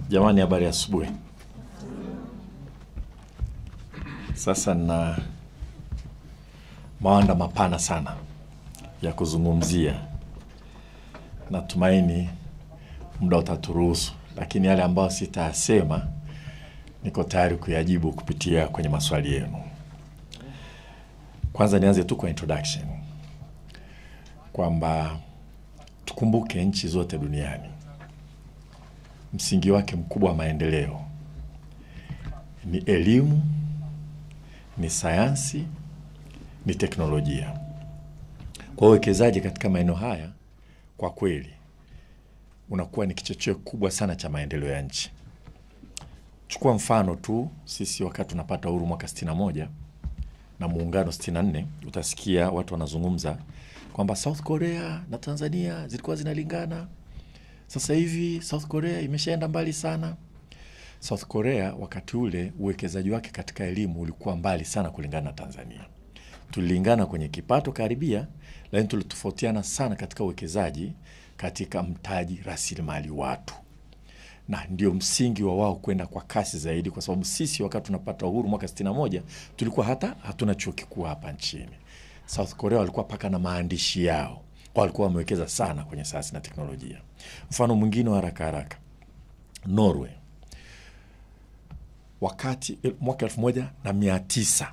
Jamani, habari ya asubuhi. Sasa na mawanda mapana sana ya kuzungumzia. Natumaini muda utaturuhusu, lakini yale ambayo sitasema niko tayari kuyajibu kupitia kwenye maswali yenu. Kwanza nianze tu kwa introduction, kwamba tukumbuke nchi zote duniani msingi wake mkubwa wa maendeleo ni elimu, ni sayansi, ni teknolojia. Kwa uwekezaji katika maeneo haya kwa kweli unakuwa ni kichocheo kubwa sana cha maendeleo ya nchi. Chukua mfano tu, sisi wakati tunapata uhuru mwaka 61 na muungano 64, utasikia watu wanazungumza kwamba South Korea na Tanzania zilikuwa zinalingana. Sasa hivi South Korea imeshaenda mbali sana. South Korea wakati ule uwekezaji wake katika elimu ulikuwa mbali sana kulingana na Tanzania. Tulilingana kwenye kipato karibia, lakini tulitofautiana sana katika uwekezaji katika mtaji rasilimali watu. Na ndio msingi wa wao kwenda kwa kasi zaidi, kwa sababu sisi wakati tunapata uhuru mwaka 61 tulikuwa hata hatuna chuo kikuu hapa nchini. South Korea walikuwa paka na maandishi yao. Walikuwa wamewekeza sana kwenye sayansi na teknolojia. Mfano mwingine wa haraka, Norway. Wakati mwaka 1900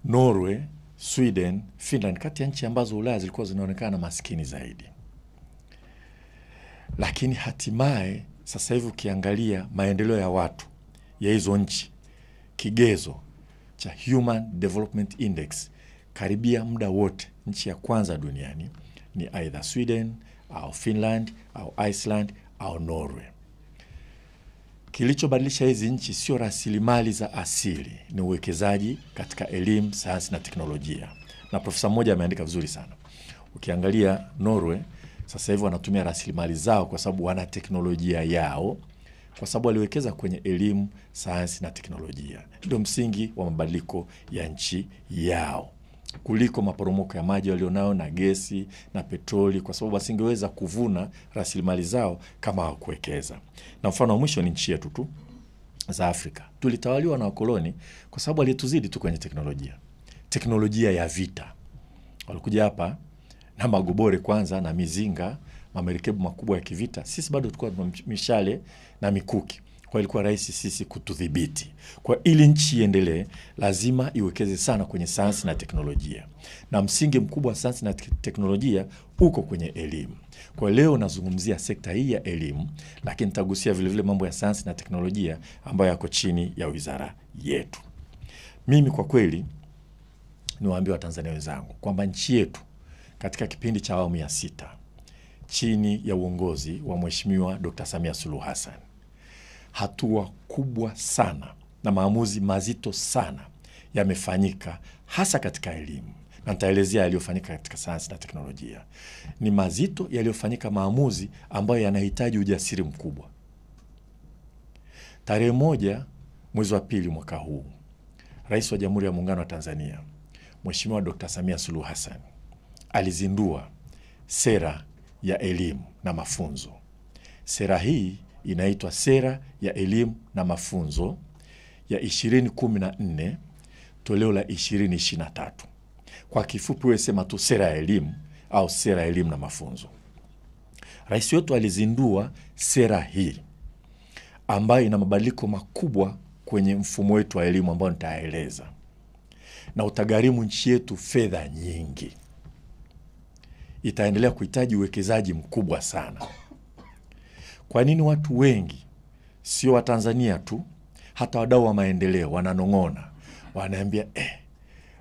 Norway, Sweden, Finland kati ya nchi ambazo Ulaya zilikuwa zinaonekana maskini zaidi. Lakini hatimaye sasa hivi ukiangalia maendeleo ya watu ya hizo nchi, kigezo cha Human Development Index, karibia muda wote nchi ya kwanza duniani ni either Sweden au Finland au Iceland au Norway. Kilichobadilisha hizi nchi sio rasilimali za asili, ni uwekezaji katika elimu, sayansi na teknolojia. Na profesa mmoja ameandika vizuri sana. Ukiangalia Norway sasa hivi wanatumia rasilimali zao kwa sababu wana teknolojia yao, kwa sababu waliwekeza kwenye elimu, sayansi na teknolojia. Ndio msingi wa mabadiliko ya nchi yao, kuliko maporomoko ya maji walionao na gesi na petroli, kwa sababu wasingeweza kuvuna rasilimali zao kama hawakuwekeza. Na mfano wa mwisho ni nchi yetu tu za Afrika. Tulitawaliwa na wakoloni kwa sababu walituzidi tu kwenye teknolojia ya vita. Walikuja hapa na magobore kwanza na mizinga, mamerekebu makubwa ya kivita. Sisi bado tulikuwa na mishale na mikuki. Kwa ilikuwa rahisi sisi kutudhibiti. Kwa ili nchi iendelee, lazima iwekeze sana kwenye sayansi na teknolojia. Na msingi mkubwa wa sayansi na teknolojia uko kwenye elimu. Kwa leo nazungumzia sekta hii ya elimu, lakini nitagusia vile vile mambo ya sayansi na teknolojia ambayo yako chini ya wizara yetu. Mimi kwa kweli niwaambie Watanzania wenzangu kwamba nchi yetu katika kipindi cha awamu ya 6 chini ya uongozi wa Mheshimiwa Dr. Samia Suluhu Hassan, hatua kubwa sana na maamuzi mazito sana yamefanyika hasa katika elimu. Na nitaelezea yaliyofanyika katika sayansi na teknolojia. Ni mazito yaliyofanyika, maamuzi ambayo yanahitaji ujasiri mkubwa. Tarehe 1 mwezi wa 2 mwaka huu, Rais wa Jamhuri ya Muungano wa Tanzania, Mheshimiwa Dr. Samia Suluhu Hassan, alizindua sera ya elimu na mafunzo. Sera hii inaitwa Sera ya Elimu na Mafunzo ya 2014 toleo la 2023. Kwa kifupi wewe sema tu sera ya elimu au sera ya elimu na mafunzo. Rais wetu alizindua sera hii ambayo ina mabadiliko makubwa kwenye mfumo wetu wa elimu ambao nitaeleza. Na utagharimu nchi yetu fedha nyingi. Itaendelea kuhitaji uwekezaji mkubwa sana. Kwa nini watu wengi, sio wa Tanzania tu, hata wadau wa maendeleo wananong'ona, wanaambia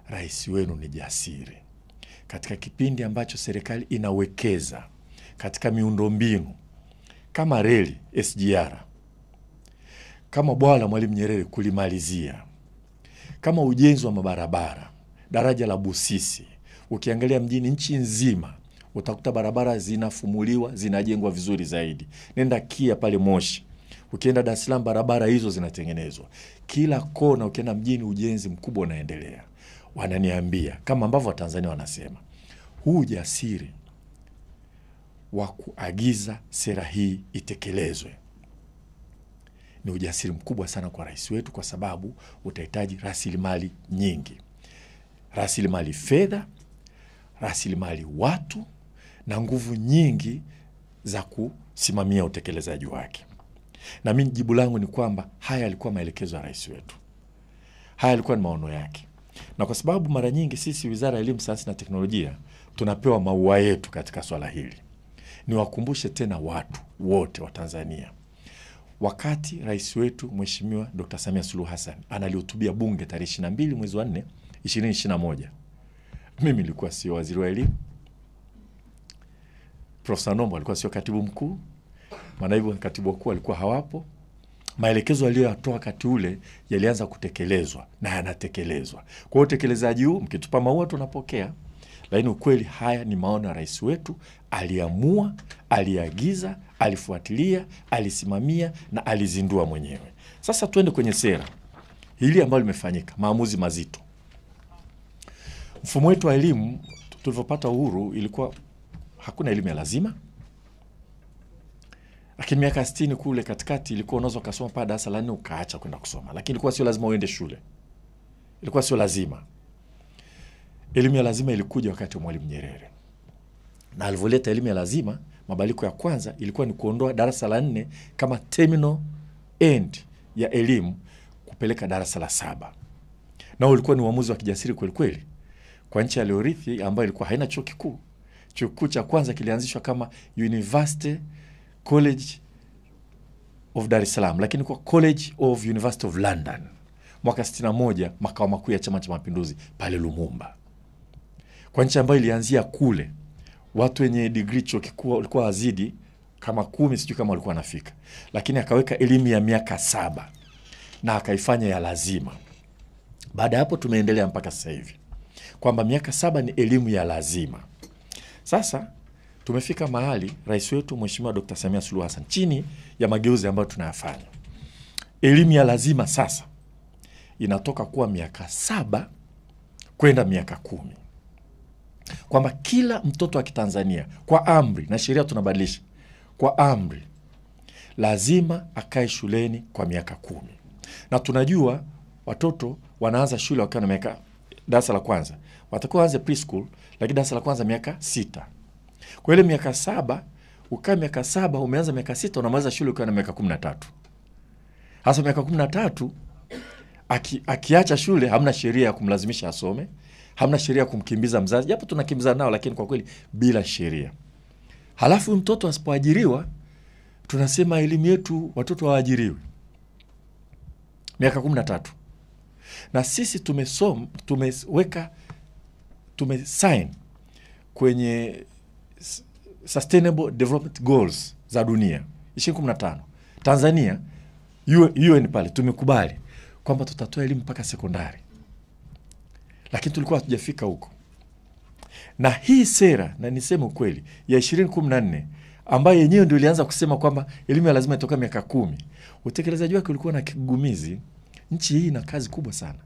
rais wenu ni jasiri. Katika kipindi ambacho serikali inawekeza katika miundombinu kama reli SGR, kama bwawa la Mwalimu Nyerere kulimalizia, kama ujenzi wa mabarabara, daraja la Busisi, ukiangalia mjini nchi nzima utakuta barabara zinafumuliwa, zinajengwa vizuri zaidi. Nenda Kia pale Moshi, ukienda Dar es Salaam barabara hizo zinatengenezwa. Kila kona ukienda mjini ujenzi mkubwa unaendelea. wananiambia kama ambavyo Watanzania wanasema, huu ujasiri wa kuagiza sera hii itekelezwe ni ujasiri mkubwa sana kwa rais wetu, kwa sababu utahitaji rasilimali nyingi. Rasilimali fedha, rasilimali watu na nguvu nyingi za kusimamia utekelezaji wake. Na mimi jibu langu ni kwamba haya yalikuwa maelekezo ya rais wetu. Haya yalikuwa ni maono yake. Na kwa sababu mara nyingi sisi Wizara ya Elimu, Sayansi na Teknolojia tunapewa maua yetu katika swala hili, niwakumbushe tena watu wote wa Tanzania, wakati rais wetu Mheshimiwa Dr. Samia Suluhu Hassan analihutubia bunge tarehe 22 mwezi wa 4 2021, mimi nilikuwa sio waziri wa elimu, Profesa Nombo alikuwa sio katibu mkuu, manaibu katibu wakuu walikuwa hawapo. Maelekezo aliyoyatoa wakati ule yalianza kutekelezwa na yanatekelezwa. Kwa hiyo utekelezaji huu, mkitupa maua tunapokea, lakini ukweli haya ni maono ya rais wetu. Aliamua, aliagiza, alifuatilia, alisimamia na alizindua mwenyewe. Sasa tuende kwenye sera hili ambalo limefanyika, maamuzi mazito. Mfumo wetu wa elimu tulipopata uhuru ilikuwa hakuna elimu ya lazima. Lakini miaka 60 kule katikati ilikuwa unaweza kusoma pa darasa la 4 ukaacha kwenda kusoma. Lakini ilikuwa sio lazima uende shule. Ilikuwa sio lazima. Elimu ya lazima ilikuja wakati wa Mwalimu Nyerere. Na alivoleta elimu ya lazima, mabadiliko ya kwanza ilikuwa ni kuondoa darasa la 4 kama terminal end ya elimu kupeleka darasa la 7. Na ulikuwa ni uamuzi wa kijasiri kweli kweli kwa nchi aliyorithi ambayo ilikuwa haina chuo kikuu. Chuo kikuu cha kwanza kilianzishwa kama University College of Dar es Salaam, lakini kwa College of University of London mwaka 61, makao makuu ya Chama cha Mapinduzi pale Lumumba. Kwa nchi ambayo ilianzia kule, watu wenye degree chuo kikuu walikuwa wazidi kama 10, sijui kama walikuwa wanafika, lakini akaweka elimu ya miaka 7 na akaifanya ya lazima. Baada hapo tumeendelea mpaka sasa hivi kwamba miaka 7 ni elimu ya lazima. Sasa tumefika mahali rais wetu Mheshimiwa Dr. Samia Suluhu Hassan, chini ya mageuzi ambayo tunayafanya, elimu ya lazima sasa inatoka kuwa miaka 7 kwenda miaka 10. Kwamba kila mtoto wa Kitanzania kwa amri, na sheria tunabadilisha, kwa amri lazima akae shuleni kwa miaka 10. Na tunajua watoto wanaanza shule wakiwa na miaka, darasa la kwanza watakuwa waanze preschool, lakini darasa la kwanza miaka 6. Kwa ile miaka 7, ukaa miaka 7, umeanza miaka 6, unamaliza shule ukiwa na miaka 13. Hasa miaka 13 akiacha shule, hamna sheria ya kumlazimisha asome, hamna sheria ya kumkimbiza mzazi, japo tunakimbiza nao, lakini kwa kweli bila sheria. Halafu mtoto asipoajiriwa, tunasema elimu yetu watoto waajiriwe miaka 13. Na sisi tumesign kwenye Sustainable Development Goals za dunia 2015. Tanzania UN pale tumekubali kwamba tutatoa elimu mpaka sekondari. Lakini tulikuwa hatujafika huko. Na hii sera, na niseme ukweli, ya 2014 ambayo yenyewe ndio ilianza kusema kwamba elimu ya lazima itoka miaka 10, utekelezaji wake ulikuwa na kigugumizi. Nchi hii ina kazi kubwa sana.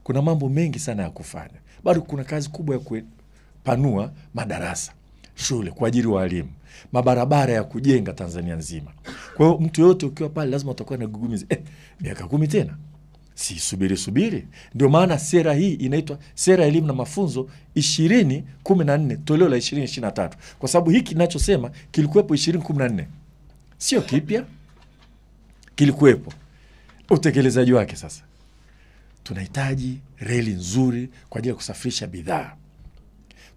Kuna mambo mengi sana ya kufanya. Bado kuna kazi kubwa ya kupanua madarasa, shule, kuajiri walimu, mabarabara ya kujenga Tanzania nzima. Kwa hiyo mtu yote ukiwa pale lazima utakuwa na gugumizi. Miaka 10 tena? Si subiri. Ndio maana sera hii inaitwa Sera ya Elimu na Mafunzo 2014 toleo la 2023. Kwa sababu hiki ninachosema kilikuwepo 2014. Sio kipya. Kilikuwepo. Utekelezaji wake sasa. Tunahitaji reli nzuri kwa ajili ya kusafirisha bidhaa.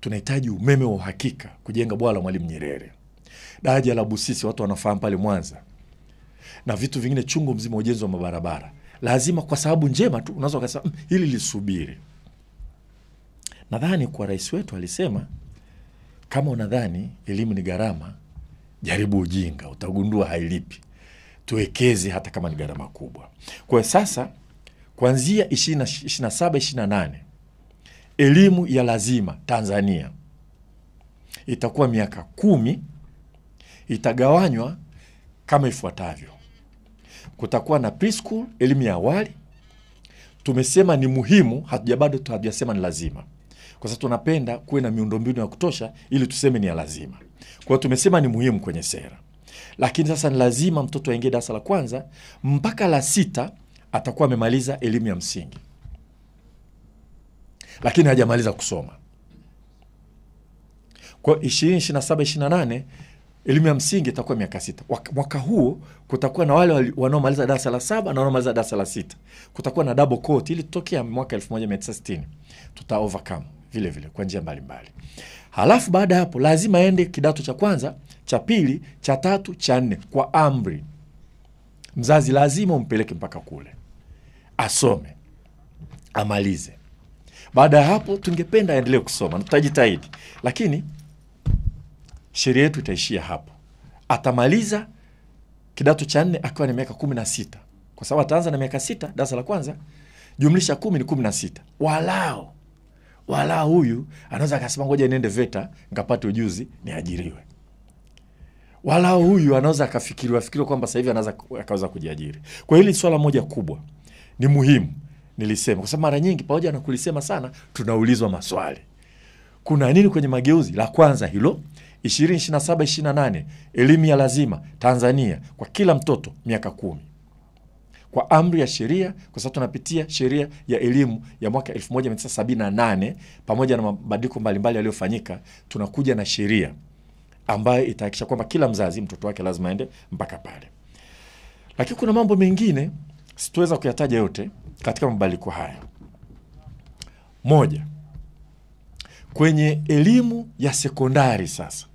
Tunahitaji umeme wa uhakika kujenga bwawa la Mwalimu Nyerere. Daraja la Busisi watu wanafahamu pale Mwanza. Na vitu vingine chungu mzima, ujenzi wa mabarabara. Lazima kwa sababu njema tu unaweza kusema hili lisubiri. Nadhani kwa rais wetu alisema, kama unadhani elimu ni gharama, jaribu ujinga, utagundua hailipi. Tuwekeze hata kama ni gharama kubwa. Kwa sasa kuanzia 27-28 elimu ya lazima Tanzania itakuwa miaka 10, itagawanywa kama ifuatavyo. Kutakuwa na preschool, elimu ya awali, tumesema ni muhimu, hatujasema ni lazima. Kwa sababu tunapenda kuwe na miundombinu ya kutosha ili tuseme ni ya lazima. Kwa hiyo tumesema ni muhimu kwenye sera. Lakini sasa ni lazima mtoto aingie darasa la kwanza mpaka la 6 atakuwa amemaliza elimu ya msingi. Lakini hajamaliza kusoma. Kwa 2027 28 elimu ya msingi itakuwa miaka 6. Mwaka huo kutakuwa na wale wanaomaliza darasa la 7 na wanaomaliza darasa la 6. Kutakuwa na double cohort ili tutokea mwaka 1960. Tuta overcome vile vile kwa njia mbalimbali. Halafu baada hapo lazima aende kidato cha kwanza, cha pili, cha tatu, cha 4 kwa amri. Mzazi lazima umpeleke mpaka kule. Asome. Amalize. Baada ya hapo tungependa aendelee kusoma. Tutajitahidi. Lakini sheria yetu itaishia hapo. Atamaliza kidato cha 4 akiwa na miaka 16. Kwa sababu ataanza na miaka 6 darasa la kwanza, jumlisha 10 ni 16. Walao huyu anaweza akasema ngoja niende VETA ngapate ujuzi niajiriwe. Walao huyu anaweza akafikiriwa kwamba sasa hivi anaweza akaweza kujiajiri. Kwa hili swala moja kubwa ni muhimu nilisema, kwa sababu mara nyingi pamoja na kulisema sana tunaulizwa maswali. Kuna nini kwenye mageuzi? La kwanza hilo 2027 28 elimu ya lazima Tanzania kwa kila mtoto miaka 10. Kwa amri ya sheria, kwa sababu tunapitia sheria ya elimu ya mwaka 1978 pamoja na mabadiliko mbalimbali yaliyofanyika, tunakuja na sheria ambayo itahakikisha kwamba kila mzazi mtoto wake lazima aende mpaka pale. Lakini kuna mambo mengine sitoweza kuyataja yote katika mabadiliko haya. Moja, kwenye elimu ya sekondari sasa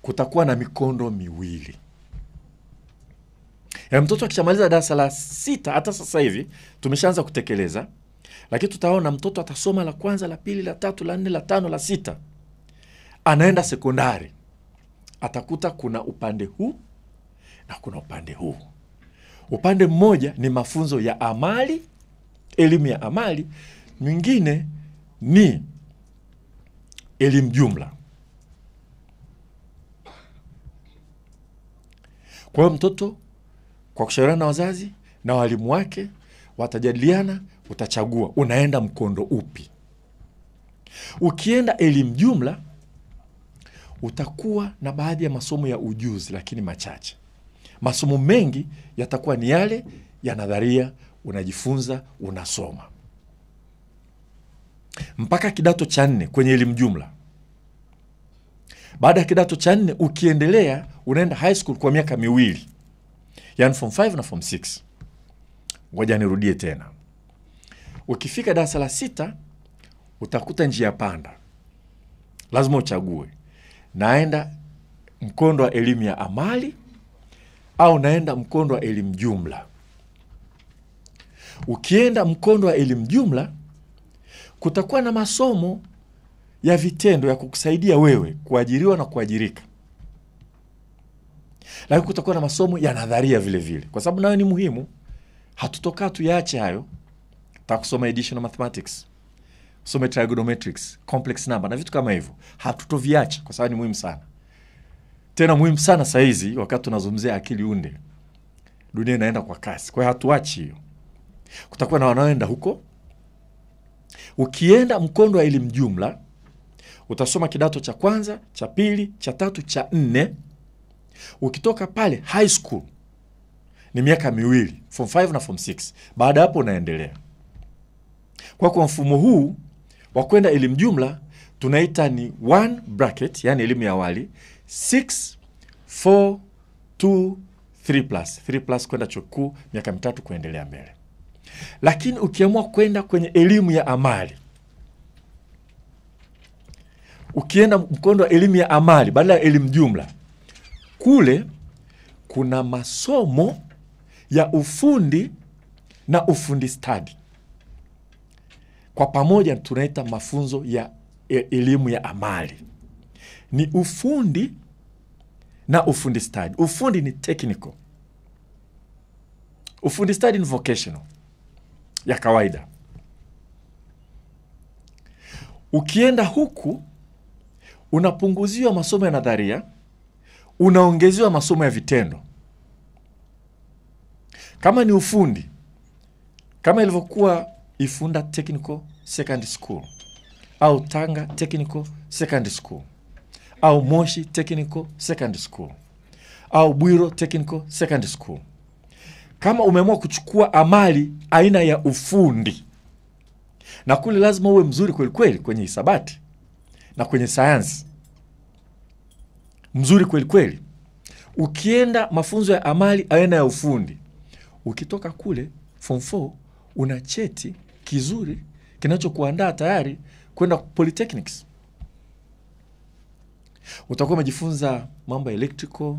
kutakuwa na mikondo miwili. Ya mtoto akishamaliza darasa la 6, hata sasa hivi tumeshaanza kutekeleza, lakini tutaona mtoto atasoma la kwanza, la pili, la 3, la 4, la 5, la 6. Anaenda sekondari. Atakuta kuna upande huu na kuna upande huu. Upande mmoja ni mafunzo ya amali, elimu ya amali, mwingine ni elimu jumla. Kwa hiyo mtoto kwa kushauriana na wazazi na walimu wake watajadiliana, utachagua unaenda mkondo upi. Ukienda elimu jumla utakuwa na baadhi ya masomo ya ujuzi lakini machache. Masomo mengi yatakuwa ni yale ya nadharia, unajifunza, unasoma. Mpaka kidato cha 4 kwenye elimu jumla. Baada ya kidato cha 4 ukiendelea unaenda high school kwa miaka 2. Yaani form 5 na form 6. Ngoja nirudie tena. Ukifika darasa la 6 utakuta njia panda. Lazima uchague. Naenda mkondo wa elimu ya amali au naenda mkondo wa elimu jumla. Ukienda mkondo wa elimu jumla kutakuwa na masomo ya vitendo ya kukusaidia wewe kuajiriwa na kuajirika. Lakini kutakuwa na masomo ya nadharia vile vile. Kwa sababu nayo ni muhimu. Hatutokaa tuyaache hayo. Tutakusoma additional mathematics, kusoma trigonometrics, complex number na vitu kama hivyo. Hatutoviache kwa sababu ni muhimu sana. Tena muhimu sana saa hizi wakati tunazungumzia akili unde. Dunia inaenda kwa kasi. Kwa hiyo hatuachi hiyo. Kutakuwa na wanaoenda huko. Ukienda mkondo wa elimu jumla utasoma kidato cha kwanza, cha pili, cha 3, cha 4. Ukitoka pale high school ni miaka 2, form 5 na form 6. Baada hapo unaendelea. Kwa mfumo huu wa kwenda elimu jumla tunaita ni 1 bracket, yani elimu ya awali, 6, 4, 2, 3 plus kwenda chuo kikuu miaka 3 kuendelea mbele. Lakini ukiamua kwenda kwenye elimu ya amali, ukienda mkondo wa elimu ya amali badala ya elimu jumla, kule kuna masomo ya ufundi na ufundi stadi. Kwa pamoja tunaita mafunzo ya elimu ya amali. Ni ufundi na ufundi stadi. Ufundi ni technical. Ufundi stadi ni vocational, ya kawaida. Ukienda huku unapunguziwa masomo ya nadharia, unaongezewa masomo ya vitendo. Kama ni ufundi, kama ilivyokuwa Ifunda Technical Secondary School au Tanga Technical Secondary School au Moshi Technical Secondary School au Bwiro Technical Secondary School. Kama umeamua kuchukua amali aina ya ufundi, na kule lazima uwe mzuri kweli kweli kwenye hisabati na kwenye sayansi, mzuri kweli kweli. Ukienda mafunzo ya amali aina ya ufundi, ukitoka kule form 4 una cheti kizuri kinachokuandaa tayari kwenda polytechnics. Utakuwa umejifunza mambo ya electrical,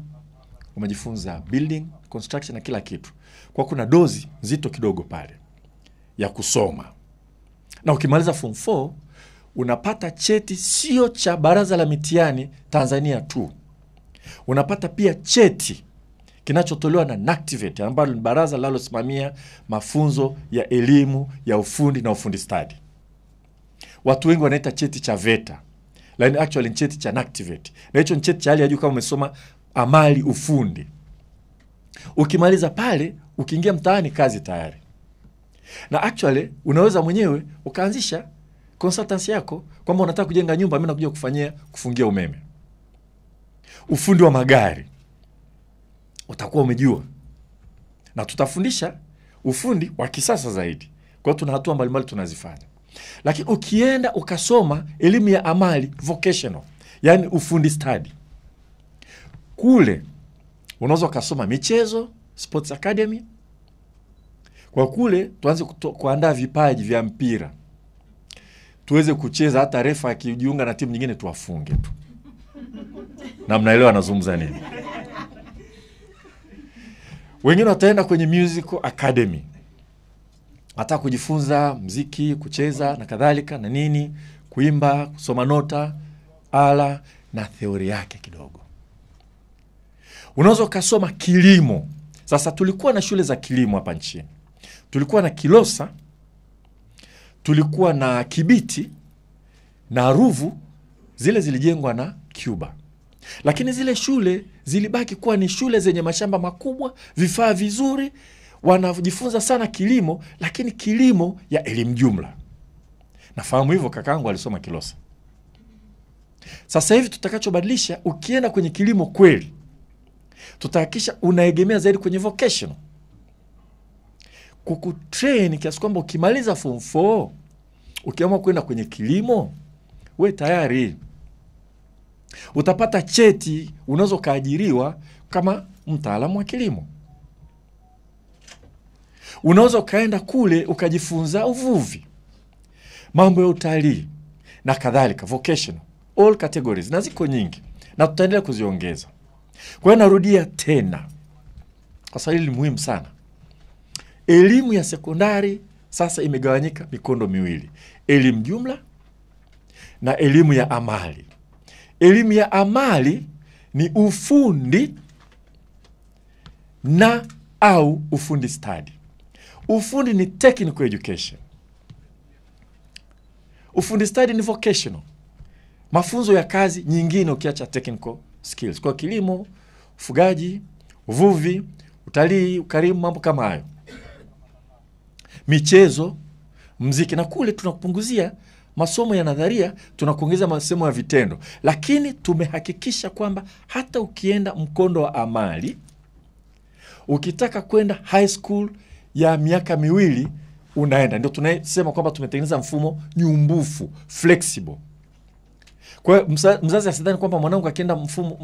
umejifunza building, construction na kila kitu. Kwa kuna dozi nzito kidogo pale ya kusoma. Na ukimaliza form 4 unapata cheti sio cha Baraza la Mitihani Tanzania tu. Unapata pia cheti kinachotolewa na NACTIVATE, ambalo ni baraza linalosimamia mafunzo ya elimu ya ufundi na ufundi stadi. Watu wengi wanaita cheti cha VETA, lakini actually ni cheti cha NACTIVATE. Na hicho ni cheti cha hali ya juu kama umesoma amali ufundi. Ukimaliza pale, ukiingia mtaani kazi tayari. Na actually unaweza mwenyewe ukaanzisha consultancy yako kwamba unataka kujenga nyumba, mimi nakuja kufungia umeme. Ufundi wa magari utakuwa umejua. Na tutafundisha ufundi wa kisasa zaidi. Kwa hiyo tuna hatua mbalimbali tunazifanya. Lakini ukienda ukasoma elimu ya amali vocational, yani ufundi study, kule unaweza ukasoma michezo, sports academy. Kwa kule tuanze kuandaa vipaji vya mpira, tuweze kucheza, hata refa akijiunga na timu nyingine tuwafunge tu. Na mnaelewa nazungumza nini. Wengine wataenda kwenye musical academy, hata kujifunza muziki, kucheza na kadhalika na nini, kuimba, kusoma nota, ala na theory yake kidogo. Unaweza ukasoma kilimo. Sasa tulikuwa na shule za kilimo hapa nchini. Tulikuwa na Kilosa, tulikuwa na Kibiti na Ruvu, zile zilijengwa na Cuba. Lakini zile shule zilibaki kuwa ni shule zenye mashamba makubwa, vifaa vizuri, wanajifunza sana kilimo, lakini kilimo ya elimu jumla. Nafahamu hivyo, kakangu alisoma Kilosa. Sasa hivi tutakachobadilisha, ukienda kwenye kilimo kweli, tutahakikisha unaegemea zaidi kwenye vocational. Kukutrain kiasi kwamba ukimaliza form 4, ukiamua kwenda kwenye kilimo, we tayari utapata cheti, unaweza kaajiriwa kama mtaalamu wa kilimo. Unaweza kaenda kule ukajifunza uvuvi, mambo ya utalii na kadhalika, vocational, all categories, na ziko nyingi na tutaendelea kuziongeza. Kwa hiyo narudia tena, kwa sababu hili ni muhimu sana. Elimu ya sekondari sasa imegawanyika mikondo miwili, elimu jumla na elimu ya amali. Elimu ya amali ni ufundi na au ufundi study. Ufundi ni technical education. Ufundi study ni vocational, mafunzo ya kazi nyingine ukiacha technical skills. Kwa kilimo, ufugaji, uvuvi, utalii, ukarimu, mambo kama hayo. Michezo, muziki, na kule tunakupunguzia masomo ya nadharia, tunakuongeza masomo ya vitendo. Lakini tumehakikisha kwamba hata ukienda mkondo wa amali, ukitaka kwenda high school ya miaka miwili unaenda. Ndio tunasema kwamba tumetengeneza mfumo nyumbufu, flexible. Kwa hiyo mzazi asidhani kwamba mwanangu akienda mfumo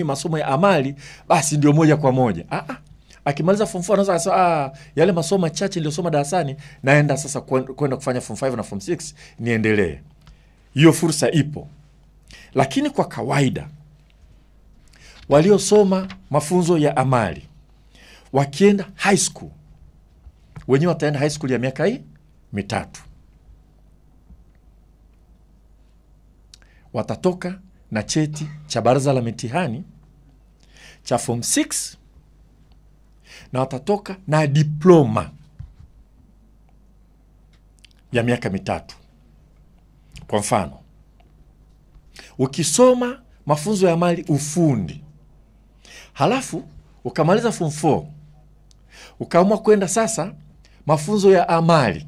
masomo ya amali basi ndio moja kwa moja. Akimaliza form 4 anaweza kusema yale masomo machache niliyosoma darasani naenda sasa kwenda kufanya form 5 na form 6 niendelee. Hiyo fursa ipo. Lakini kwa kawaida waliosoma mafunzo ya amali wakienda high school, wenyewe wataenda high school ya miaka hii 3. Watatoka na cheti cha Baraza la Mitihani cha form 6 na watatoka na diploma ya miaka 3. Kwa mfano, ukisoma mafunzo ya amali ufundi, halafu ukamaliza form 4, ukaamua kwenda sasa mafunzo ya amali,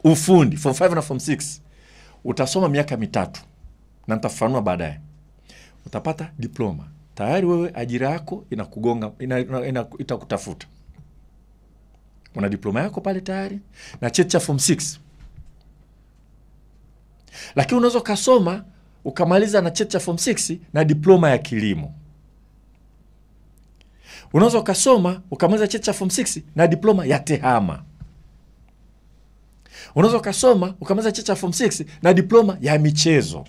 ufundi, form 5 na form 6, utasoma miaka 3, na nitafafanua baadaye. Utapata diploma. Tayari wewe ajira yako inakugonga, itakutafuta. Una diploma yako pale tayari na cheti cha form 6. Lakini unaweza kusoma ukamaliza na cheti cha form 6 na diploma ya kilimo. Unaweza kusoma ukamaliza cheti cha form 6 na diploma ya tehama. Unaweza kusoma ukamaliza cheti cha form 6 na diploma ya michezo.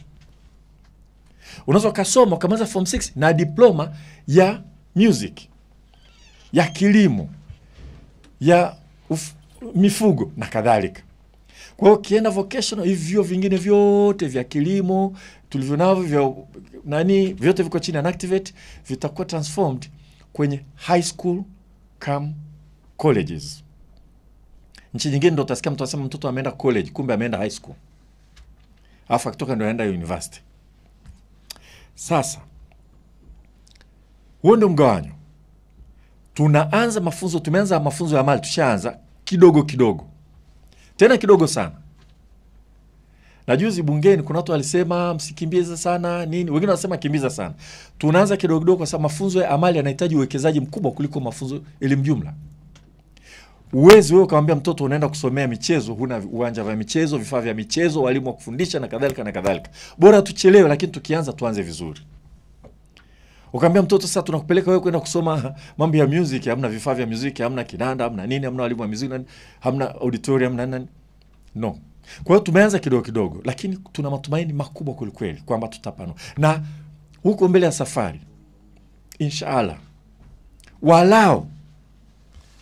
Unaweza kusoma ukamaliza form 6 na diploma ya music, ya kilimo, ya mifugo na kadhalika. Kwa hiyo kienda vocational, hivyo vingine vyote vya kilimo tulivyo navyo vya vyote viko chini ya Activate, vitakuwa transformed kwenye high school come colleges. Nchi nyingine ndio utasikia mtu anasema mtoto ameenda college, kumbe ameenda high school. Alafu akitoka ndio anaenda university. Sasa huo ndio mgawanyo. Tumeanza mafunzo ya amali, tushaanza kidogo kidogo. Tena kidogo sana. Na juzi bungeni kuna watu walisema msikimbize sana nini, wengine wanasema kimbiza sana. Tunaanza kidogo kidogo kwa sababu mafunzo ya amali yanahitaji uwekezaji mkubwa kuliko mafunzo elimu jumla. Uwezi wewe ukamwambia mtoto unaenda kusomea michezo, huna uwanja wa michezo, vifaa vya michezo, walimu wa kufundisha na kadhalika na kadhalika. Bora tuchelewe, lakini tukianza tuanze vizuri. Ukamwambia mtoto sasa tunakupeleka wewe kwenda kusoma mambo ya music, hamna vifaa vya music, hamna kinanda, hamna nini, hamna walimu wa music, hamna auditorium, hamna no. Kwa hiyo tumeanza kidogo kidogo, lakini tuna matumaini makubwa kweli kwamba tutapanua. Na huko mbele ya safari inshallah walao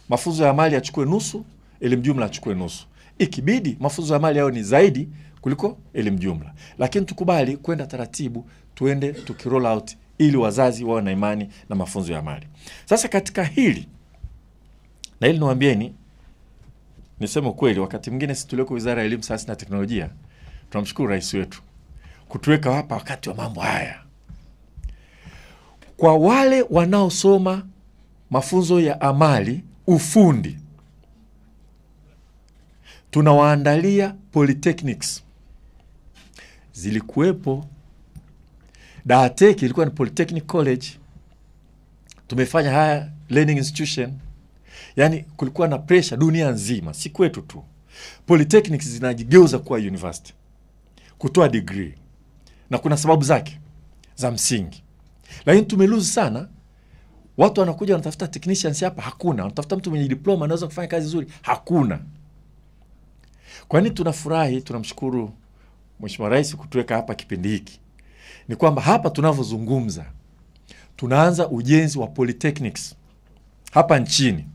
mafunzo ya amali yachukue nusu, elimu jumla achukue nusu. Ikibidi mafunzo ya amali yao ni zaidi kuliko elimu jumla. Lakini tukubali kwenda taratibu, tuende tukiroll out ili wazazi wawe na imani na mafunzo ya amali. Sasa katika hili, na hili niwaambieni, niseme kweli, wakati mwingine sisi tulioko Wizara ya Elimu, Sayansi na Teknolojia, tunamshukuru rais wetu kutuweka hapa wakati wa mambo haya. Kwa wale wanaosoma mafunzo ya amali, ufundi, tunawaandalia polytechnics. Zilikuwepo. Daatech ilikuwa ni Polytechnic College. Tumefanya haya learning institution. Yani kulikuwa na pressure dunia nzima, si kwetu tu. Polytechnics zinajigeuza kuwa university, kutoa degree. Na kuna sababu zake za msingi. Lakini tumeluzi sana. Watu wanakuja wanatafuta technicians hapa, hakuna. Wanatafuta mtu mwenye diploma anaweza kufanya kazi nzuri, hakuna. Kwa nini tunafurahi, tunamshukuru Mheshimiwa Rais kutuweka hapa kipindi hiki? Ni kwamba hapa tunavyozungumza tunaanza ujenzi wa polytechnics hapa nchini.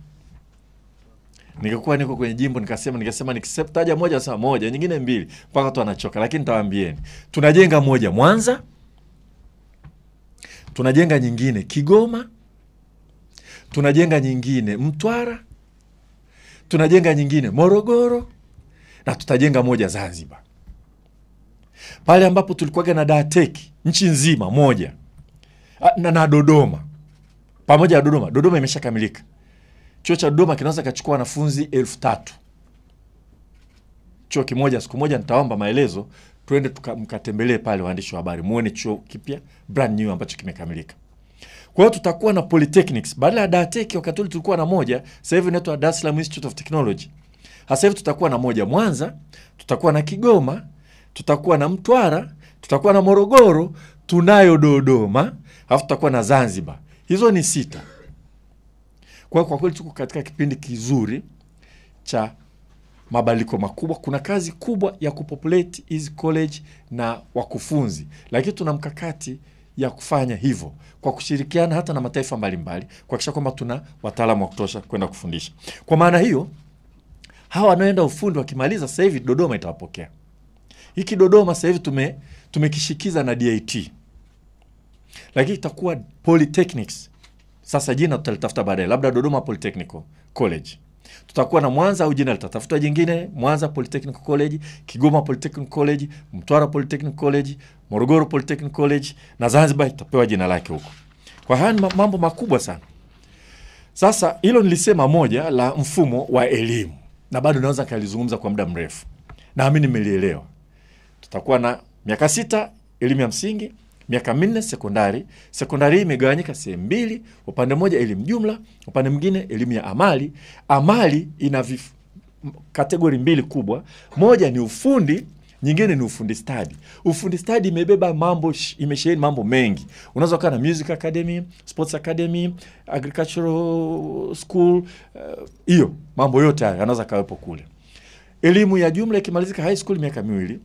Ningekuwa niko kwenye jimbo ningesema nikisetaja moja sawa moja, nyingine mbili mpaka watu wanachoka, lakini nitawaambieni. Tunajenga moja Mwanza, tunajenga nyingine Kigoma, tunajenga nyingine Mtwara, tunajenga nyingine Morogoro, na tutajenga moja Zanzibar. Pale ambapo tulikuwa na Daatech nchi nzima moja, na Dodoma. Pamoja na Dodoma imeshakamilika. Chuo cha Dodoma kinaweza kachukua wanafunzi 3,000. Chuo kimoja, siku moja nitaomba maelezo, tuende mkatembelee pale waandishi wa habari, muone chuo kipya brand new ambacho kimekamilika. Kwa hiyo tutakuwa na polytechnics. Badala ya Daatech wakati tulikuwa na moja, sasa hivi inaitwa Dar es Salaam Institute of Technology. Sasa hivi tutakuwa na moja Mwanza, tutakuwa na Kigoma, tutakuwa na Mtwara, tutakuwa na Morogoro, tunayo Dodoma, alafu tutakuwa na Zanzibar. Hizo ni 6. Kwa kweli tuko katika kipindi kizuri cha mabadiliko makubwa. Kuna kazi kubwa ya kupopulate hizi college na wakufunzi, lakini tuna mkakati ya kufanya hivyo kwa kushirikiana hata na mataifa mbalimbali kuhakikisha kwamba tuna wataalamu wa kutosha kwenda kufundisha. Kwa maana hiyo, hawa wanaoenda ufundi wakimaliza sasa hivi Dodoma itawapokea. Hiki Dodoma sasa hivi tumekishikiza na DIT. Lakini itakuwa polytechnics. Sasa jina tutalitafuta baadaye, labda Dodoma Polytechnical College. Tutakuwa na Mwanza au jina litatafuta jingine, Mwanza Polytechnical College, Kigoma Polytechnical College, Mtwara Polytechnical College, Morogoro Polytechnical College, na Zanzibar itapewa jina lake huko. Kwa haya mambo makubwa sana. Sasa hilo nilisema moja la mfumo wa elimu, na bado naweza kalizungumza kwa muda mrefu. Naamini mmelielewa. Tutakuwa na miaka 6 elimu ya msingi, miaka 4 sekondari. Sekondari hii imegawanyika sehemu mbili, upande mmoja elimu jumla, upande mwingine elimu ya amali. Amali ina kategori mbili kubwa. Moja ni ufundi, nyingine ni ufundi stadi. Ufundi stadi imebeba mambo, imesheheni mambo mengi. Unaweza kuwa na music academy, sports academy, agricultural school, hiyo mambo yote haya yanaweza kawepo kule. Elimu ya jumla ikimalizika high school miaka 2,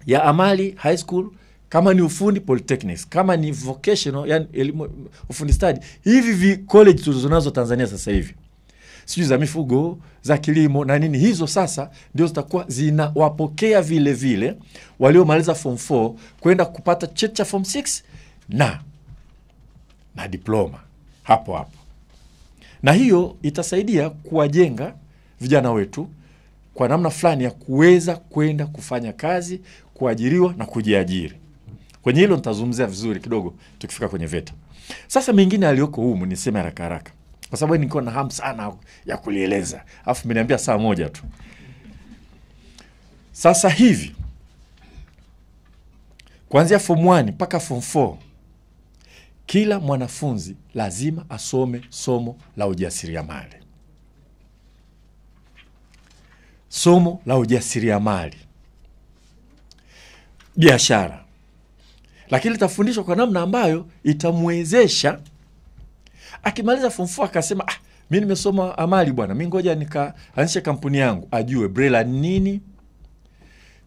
ya amali high school, kama ni ufundi polytechnics, kama ni vocational yani elimu ufundi stadi. Hivi college tulizonazo Tanzania sasa hivi, sijui za mifugo, za kilimo na nini, hizo sasa ndio zitakuwa zinawapokea vile vile waliomaliza form 4 kwenda kupata cheti cha form 6 na diploma hapo hapo. Na hiyo itasaidia kuwajenga vijana wetu kwa namna fulani ya kuweza kwenda kufanya kazi, kuajiriwa na kujiajiri. Kwenye hilo nitazungumzia vizuri kidogo tukifika kwenye VETA. Sasa mengine aliyoko humu niseme haraka haraka, kwa sababu niko na hamu sana ya kulieleza. Alafu mmeniambia saa moja tu. Sasa hivi kuanzia form 1 mpaka form 4 kila mwanafunzi lazima asome somo la ujasiriamali. Somo la ujasiriamali, biashara. Lakini litafundishwa kwa namna ambayo itamwezesha akimaliza form 4 akasema, mimi nimesoma amali bwana, mimi ngoja nikaanzishe kampuni yangu. Ajue BRELA nini,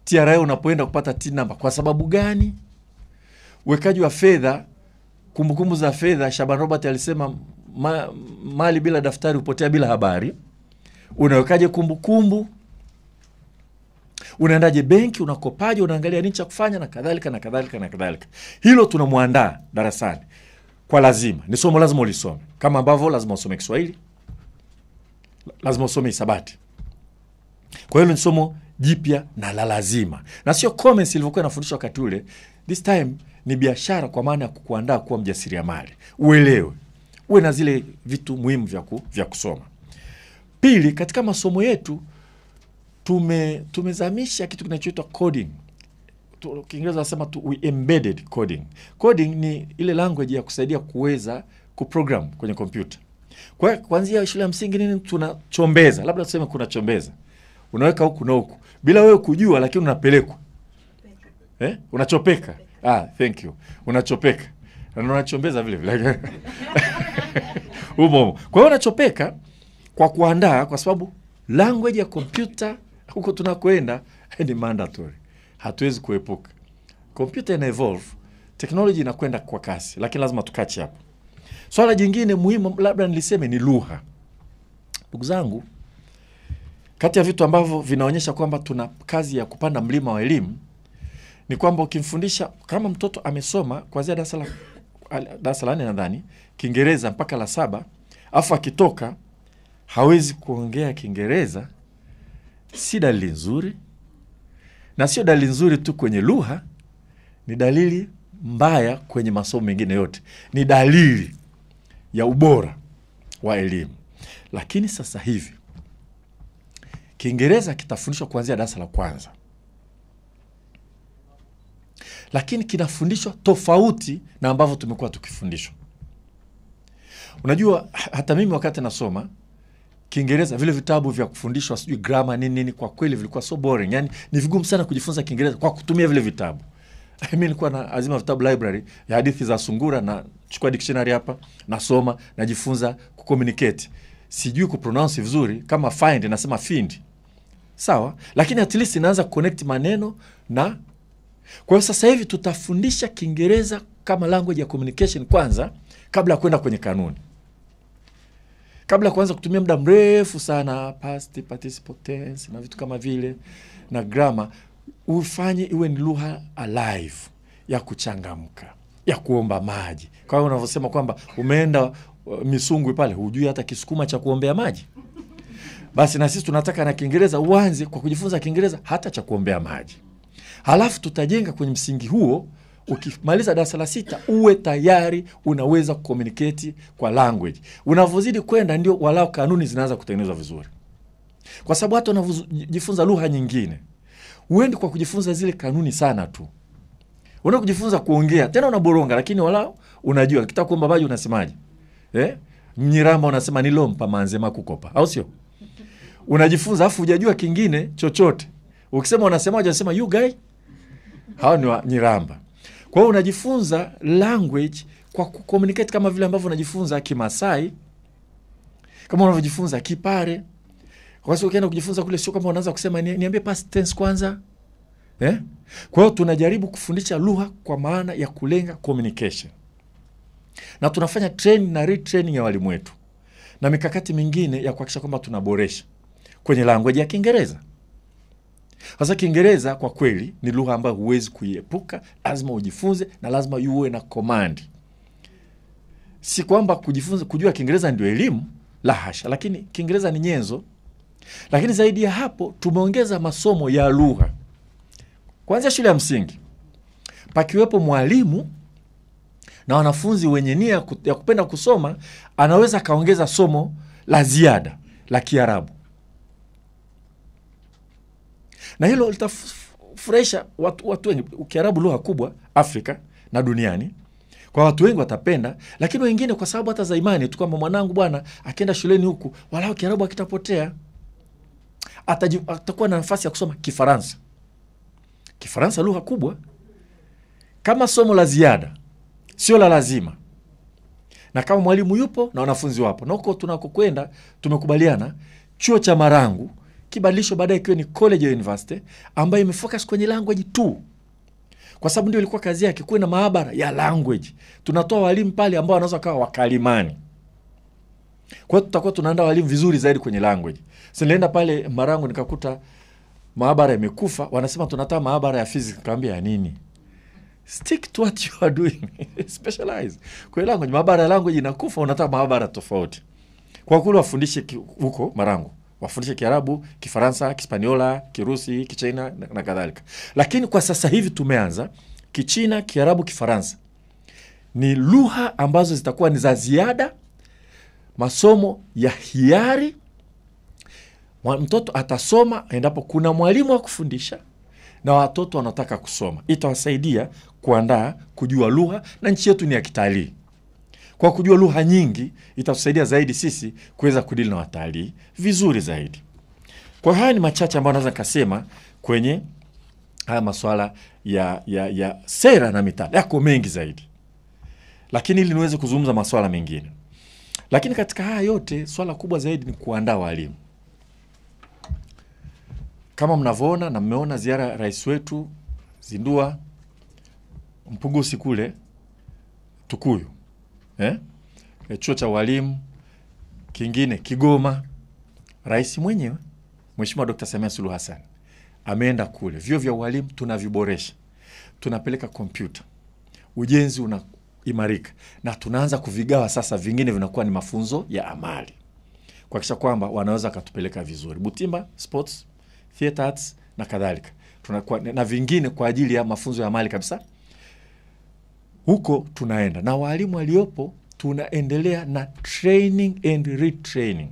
TRA unapoenda kupata TIN number kwa sababu gani, uwekaji wa fedha, kumbukumbu za fedha. Shaban Robert alisema mali bila daftari hupotea bila habari. Unawekaje kumbukumbu, unaendaje benki, unakopaje, unaangalia nini cha kufanya na kadhalika na kadhalika na kadhalika. Hilo tunamuandaa darasani. Kwa lazima, ni somo lazima ulisome. Kama ambavyo lazima usome Kiswahili, lazima usome hisabati. Kwa hiyo ni somo jipya na la lazima. Na sio comments ilivyokuwa inafundishwa wakati ule. This time ni biashara, kwa maana ya kukuandaa kuwa mjasiriamali. Uelewe. Uwe na zile vitu muhimu vya kusoma. Pili, katika masomo yetu tumezamisha kitu kinachoitwa coding. Kiingereza nasema we embedded coding. Coding ni ile language ya kusaidia kuweza kuprogram kwenye kompyuta. Kwa kuanzia shule ya msingi nini tunachombeza, labda tuseme kuna chombeza. Unaweka huku na huku bila wewe kujua, lakini unapelekwa. Unachopeka. Thank you. Unachopeka. Na unachombeza vile vile. Umo. Kwa hiyo unachopeka kwa kuandaa, kwa sababu language ya kompyuta huko tunakoenda ni mandatory. Hatuwezi kuepuka. Kompyuta ina evolve, technology inakwenda kwa kasi, lakini lazima tukache hapo. Swala jingine muhimu labda niliseme ni lugha. Ndugu zangu, kati ya vitu ambavyo vinaonyesha kwamba tuna kazi ya kupanda mlima wa elimu ni kwamba ukimfundisha, kama mtoto amesoma kuanzia darasa la 4 nadhani Kiingereza mpaka la 7, afu akitoka hawezi kuongea Kiingereza, si dalili nzuri. Na sio dalili nzuri tu kwenye lugha, ni dalili mbaya kwenye masomo mengine yote. Ni dalili ya ubora wa elimu. Lakini sasa hivi Kiingereza kitafundishwa kuanzia darasa la 1. Lakini kinafundishwa tofauti na ambavyo tumekuwa tukifundishwa. Unajua hata mimi wakati nasoma Kiingereza, vile vitabu vya kufundishwa sijui grammar nini kwa kweli vilikuwa so boring. Yani ni vigumu sana kujifunza Kiingereza kwa kutumia vile vitabu. Mimi nilikuwa na azima vitabu library ya hadithi za sungura, na chukua dictionary hapa, nasoma, najifunza kucommunicate. Sijui kupronounce vizuri, kama find nasema find. Sawa, lakini at least inaanza connect maneno na. Kwa hiyo sasa hivi tutafundisha Kiingereza kama language ya communication kwanza, kabla ya kwenda kwenye kanuni. Kabla kuanza kutumia muda mrefu sana past participle tense na vitu kama vile na grammar, ufanye iwe ni lugha alive, ya kuchangamka, ya kuomba maji. Kwa hiyo unavyosema kwamba umeenda Misungwi pale, hujui hata Kisukuma cha kuombea maji. Basi na sisi tunataka na Kiingereza uanze kwa kujifunza Kiingereza hata cha kuombea maji. Halafu tutajenga kwenye msingi huo ukimaliza darasa la 6 uwe tayari unaweza kucommunicate kwa language. Unavozidi kwenda ndio walao kanuni zinaanza kutengenezwa vizuri. Kwa sababu hata unavyojifunza lugha nyingine, uende kwa kujifunza zile kanuni sana tu. Unaenda kujifunza kuongea, tena unaboronga lakini walao unajua ukitaka kuomba maji unasemaje? Mnyiramba unasema nilompa manze makukopa, au sio? Unajifunza afu hujajua kingine chochote. Ukisema unasemaje unasema you guy. Hao ni Nyiramba. Kwa hiyo unajifunza language kwa kucommunicate kama vile ambavyo unajifunza Kimasai, kama unavyojifunza Kipare. Kwa sababu ukienda kujifunza kule sio kama unaanza kusema niambie past tense kwanza. Kwa hiyo tunajaribu kufundisha lugha kwa maana ya kulenga communication. Na tunafanya training na retraining ya walimu wetu. Na mikakati mingine ya kuhakikisha kwamba tunaboresha kwenye language ya Kiingereza. Sasa Kiingereza kwa kweli ni lugha ambayo huwezi kuiepuka, lazima ujifunze na lazima uwe na command. Si kwamba kujua Kiingereza ndio elimu, la hasha, lakini Kiingereza ni nyenzo. Lakini zaidi ya hapo tumeongeza masomo ya lugha. Kuanzia shule ya msingi, pakiwepo mwalimu na wanafunzi wenye nia ya kupenda kusoma, anaweza kaongeza somo la ziada la Kiarabu. Na hilo litafurahisha watu wengi. Kiarabu lugha kubwa Afrika na duniani. Kwa watu wengi watapenda, lakini wengine kwa sababu hata za imani tu kwamba mwanangu bwana akienda shuleni huku walao Kiarabu akitapotea, atakuwa na nafasi ya kusoma Kifaransa. Kifaransa lugha kubwa kama somo la ziada, sio la lazima. Na kama mwalimu yupo na wanafunzi wapo, na huko tunakokwenda tumekubaliana chuo cha Marangu kibadilisho baadaye kiwe ni college ya university ambayo imefocus kwenye language tu. Kwa sababu ndio ilikuwa kazi yake kuwe na maabara ya language. Tunatoa walimu pale ambao wanaweza kawa wakalimani. Kwa hiyo tutakuwa tunaandaa walimu vizuri zaidi kwenye language. Sasa nilienda pale Marangu nikakuta maabara imekufa, wanasema tunataka maabara ya physics. Nikamwambia ya nini? Stick to what you are doing. Specialize. Kwa language, maabara ya language inakufa, unataka maabara tofauti. Kwa kule wafundishe huko Marangu. Wafundishe Kiarabu, Kifaransa, Kispaniola, Kirusi, Kichina na kadhalika. Lakini kwa sasa hivi tumeanza Kichina, Kiarabu, Kifaransa. Ni lugha ambazo zitakuwa ni za ziada, masomo ya hiari. Mtoto atasoma endapo kuna mwalimu wa kufundisha na watoto wanataka kusoma. Itawasaidia kuandaa kujua lugha, na nchi yetu ni ya kitalii. Kwa kujua lugha nyingi itatusaidia zaidi sisi kuweza kudili na watalii vizuri zaidi. Kwa haya ni machache ambayo naweza kusema kwenye haya masuala ya sera na mitaala. Yako mengi zaidi, lakini ili niweze kuzungumza masuala mengine. Lakini katika haya yote swala kubwa zaidi ni kuandaa walimu. Kama mnavyoona na mmeona ziara rais wetu zindua Mpungusi kule Tukuyu, chuo cha walimu kingine Kigoma, rais mwenyewe Mheshimiwa Dr. Samia Suluhu Hassan ameenda kule. Vyuo vya walimu tunaviboresha, tunapeleka kompyuta, ujenzi unaimarika, na tunaanza kuvigawa sasa, vingine vinakuwa ni mafunzo ya amali kuhakikisha kwamba wanaweza katupeleka vizuri. Butimba sports, theater arts na kadhalika. Tunakuwa na vingine kwa ajili ya mafunzo ya amali kabisa. Huko tunaenda na walimu waliopo, tunaendelea na training and retraining.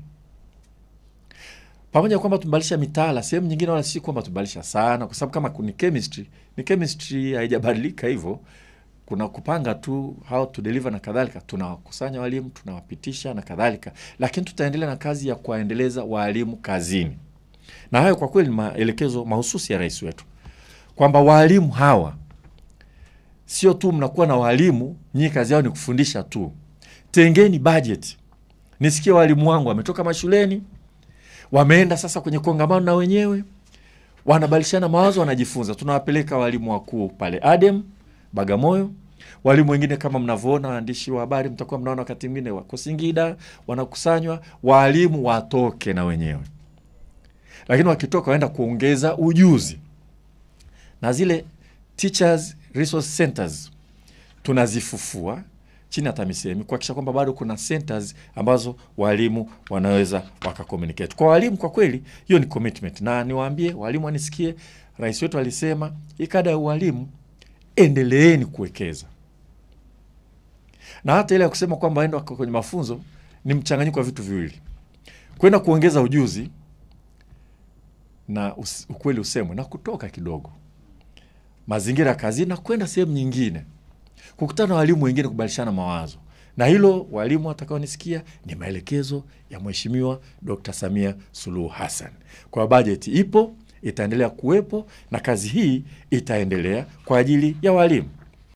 Pamoja kwamba tumebadilisha mitaala sehemu nyingine, wala si kwamba tumebadilisha sana, kwa sababu kama ni chemistry haijabadilika hivyo. Kuna kupanga tu how to deliver na kadhalika. Tunawakusanya walimu, tunawapitisha na kadhalika, lakini tutaendelea na kazi ya kuendeleza walimu kazini. Na hayo kwa kweli ni maelekezo mahususi ya rais wetu, kwamba walimu hawa sio tu mnakuwa na walimu nyinyi kazi yao ni kufundisha tu. Tengeni budget. Nisikie walimu wangu wametoka mashuleni, wameenda sasa kwenye kongamano na wenyewe, wanabadilishana mawazo, wanajifunza. Tunawapeleka walimu wakuu pale Adem, Bagamoyo. Walimu wengine kama mnavyoona, waandishi wa habari mtakuwa mnaona wakati mwingine wako Singida, wanakusanywa. Walimu watoke na wenyewe. Lakini wakitoka waenda kuongeza ujuzi. Na zile teachers resource centers tunazifufua chini ya TAMISEMI kuhakikisha kwamba bado kuna centers ambazo walimu wanaweza wakakommunicate. Kwa walimu kwa kweli hiyo ni commitment, na niwaambie walimu wanisikie, rais wetu alisema hii kada ya walimu endeleeni kuwekeza. Na hata ile ya kusema kwamba aenda kwenye mafunzo ni mchanganyiko wa vitu viwili. Kwenda kuongeza ujuzi na ukweli usemwe, na kutoka kidogo mazingira ya kazi na kwenda sehemu nyingine, kukutana na walimu wengine, kubadilishana mawazo. Na hilo walimu watakaonisikia ni maelekezo ya Mheshimiwa Dr. Samia Suluhu Hassan. Kwa bajeti ipo, itaendelea kuwepo, na kazi hii itaendelea kwa ajili ya walimu.